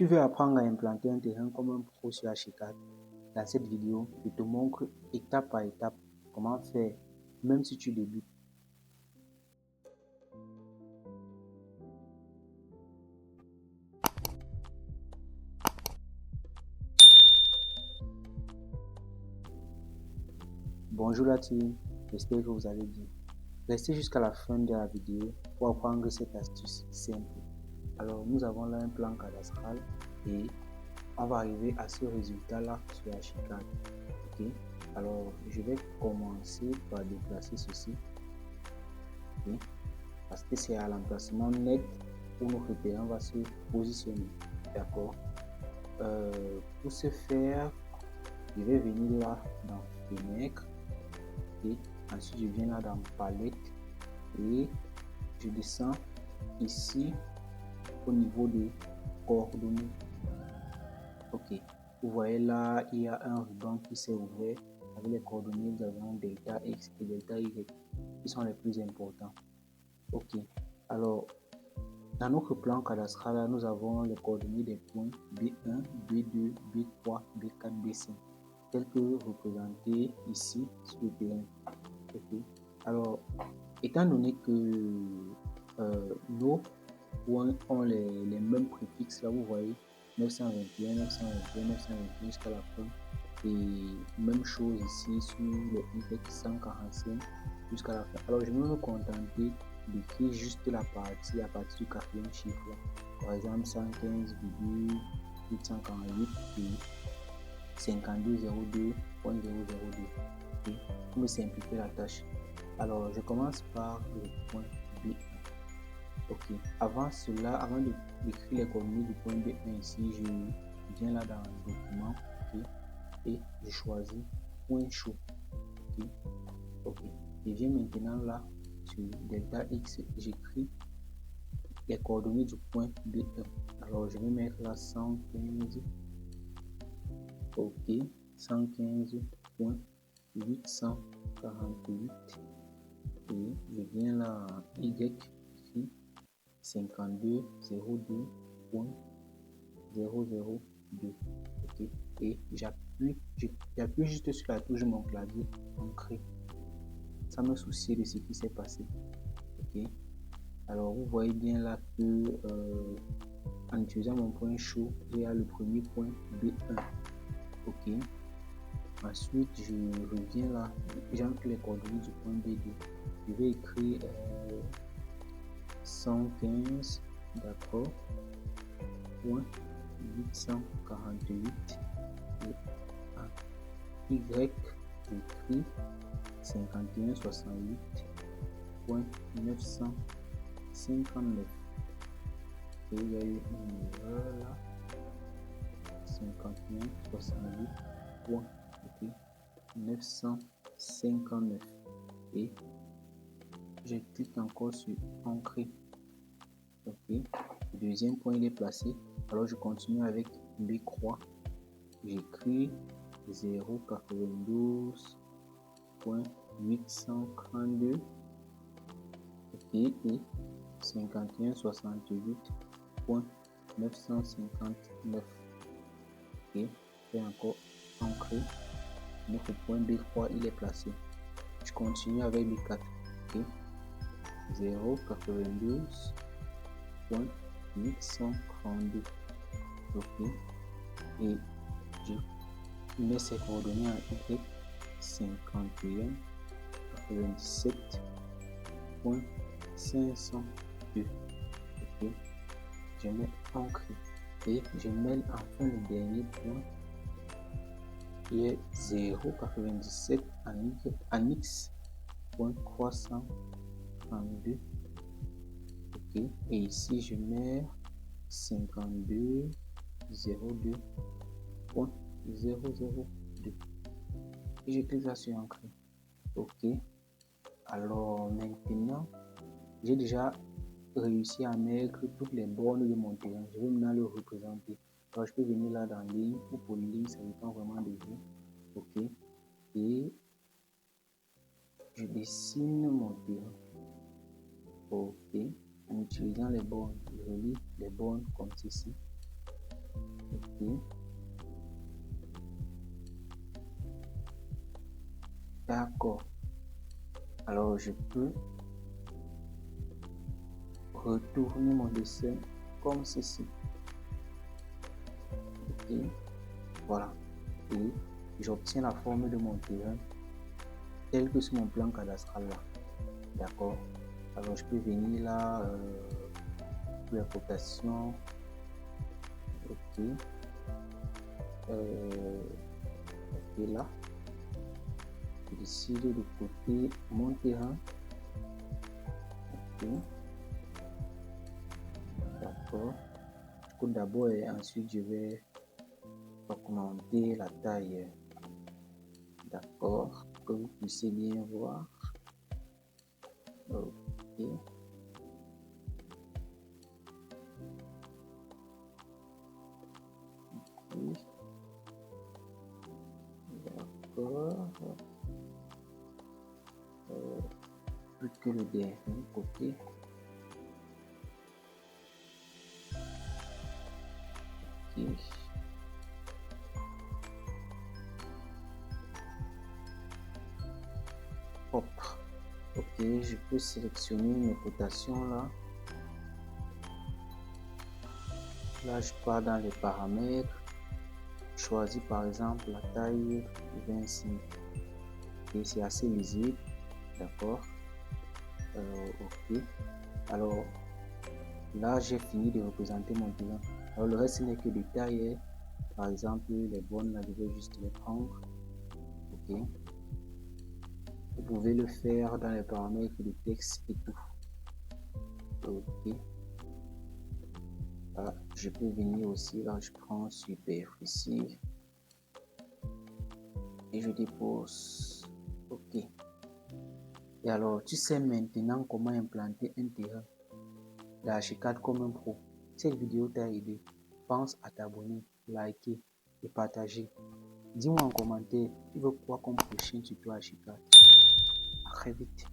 tu veux apprendre à implanter un terrain comme un pro sur Archicad, dans cette vidéo, je te montre étape par étape comment faire, même si tu débutes. Bonjour la team, j'espère que vous allez bien. Restez jusqu'à la fin de la vidéo pour apprendre cette astuce simple. Alors nous avons là un plan cadastral et on va arriver à ce résultat là sur Archicad. Ok, alors je vais commencer par déplacer ceci. Okay. Parce que c'est à l'emplacement net où notre terrain va se positionner. D'accord. Pour ce faire, je vais venir là dans Fenêtre. Et ensuite, je viens là dans Palette et je descends ici au niveau des coordonnées. Ok. Vous voyez là, il y a un ruban qui s'est ouvert avec les coordonnées. Nous avons delta X et delta Y qui sont les plus importants. Ok. Alors, dans notre plan cadastral, nous avons les coordonnées des points B1, B2, B3, B4, B5, tels que représentés ici sur le terrain. Okay. Alors, étant donné que nos points ont les mêmes préfixes, là vous voyez 921, 921, 921 jusqu'à la fin, et même chose ici sur le Y 145 jusqu'à la fin. Alors, je vais me contenter d'écrire juste la partie à partir du quatrième chiffre, là. Par exemple 115,848 et 5202.002. Okay. Pour me simplifier la tâche. Alors, je commence par le point B1. Ok. Avant cela, avant d'écrire les coordonnées du point B1 ici, je viens là dans le document, okay, et je choisis point chaud. Ok. Ok. Je viens maintenant là sur delta X, j'écris les coordonnées du point B1. Alors, je vais mettre là 115. Ok. 115.848. Et je viens là Y ici 5202.002. Ok, et j'appuie juste sur la touche de mon clavier ancré sans me soucier de ce qui s'est passé. Ok, alors vous voyez bien là que en utilisant mon point chaud, j'ai le premier point B1. Ok, ensuite je reviens là, j'entre les coordonnées du point B2. Je vais écrire 115, d'accord, point 848 et à Y j'écris 5168.959 et il y a eu une erreur là, 5168.959 et je clique encore sur ancrer. Ok, le deuxième point il est placé. Alors je continue avec B croix, j'écris 092.832 ok, et 5168.959. ok, et encore ancré. Notre point B3 il est placé. Je continue avec B4. ok, 092.832. ok, et je mets ces coordonnées en Y 51,97.502. ok, je mets ancré et je mets enfin le dernier point qui est 0,97 en X.332. ok, et ici je mets 52,02.002 et je clique là sur ancrer. ok, alors maintenant j'ai déjà réussi à mettre toutes les bornes de mon terrain. Je vais maintenant le représenter. Alors je peux venir là dans ligne ou polyligne, ça dépend vraiment de vous. ok, et je dessine mon terrain. ok, en utilisant les bornes, je relie les bornes comme ceci. Ok. D'accord. Alors, je peux retourner mon dessin comme ceci. Ok. Voilà. Et j'obtiens la forme de mon terrain tel que sur mon plan cadastral là. D'accord. Alors, je peux venir là, pour la cotation. Ok. Ok, là. Je décide de coter mon terrain. Ok. D'accord. Je cote d'abord et ensuite je vais augmenter la taille. D'accord. Que vous puissiez bien voir. Ok. D'accord. Plus que le dernier côté. Ok. Hop. Ok, je peux sélectionner mes cotations là. Là, je pars dans les paramètres. Je choisis par exemple la taille de 25. Et c'est assez lisible. D'accord. Ok. Alors, là, j'ai fini de représenter mon terrain. Alors, le reste n'est que des tailles. Par exemple, les bonnes, là, je vais juste les prendre. Ok. Vous pouvez le faire dans les paramètres de texte et tout. Ok. Là, je peux venir aussi, là, je prends superficie et je dépose. Ok. Et alors, tu sais maintenant comment implanter un terrain d'Archicad comme un pro. Cette vidéo t'a aidé. Pense à t'abonner, liker et partager. Dis-moi en commentaire, tu veux quoi comme prochain tuto Archicad. À très vite.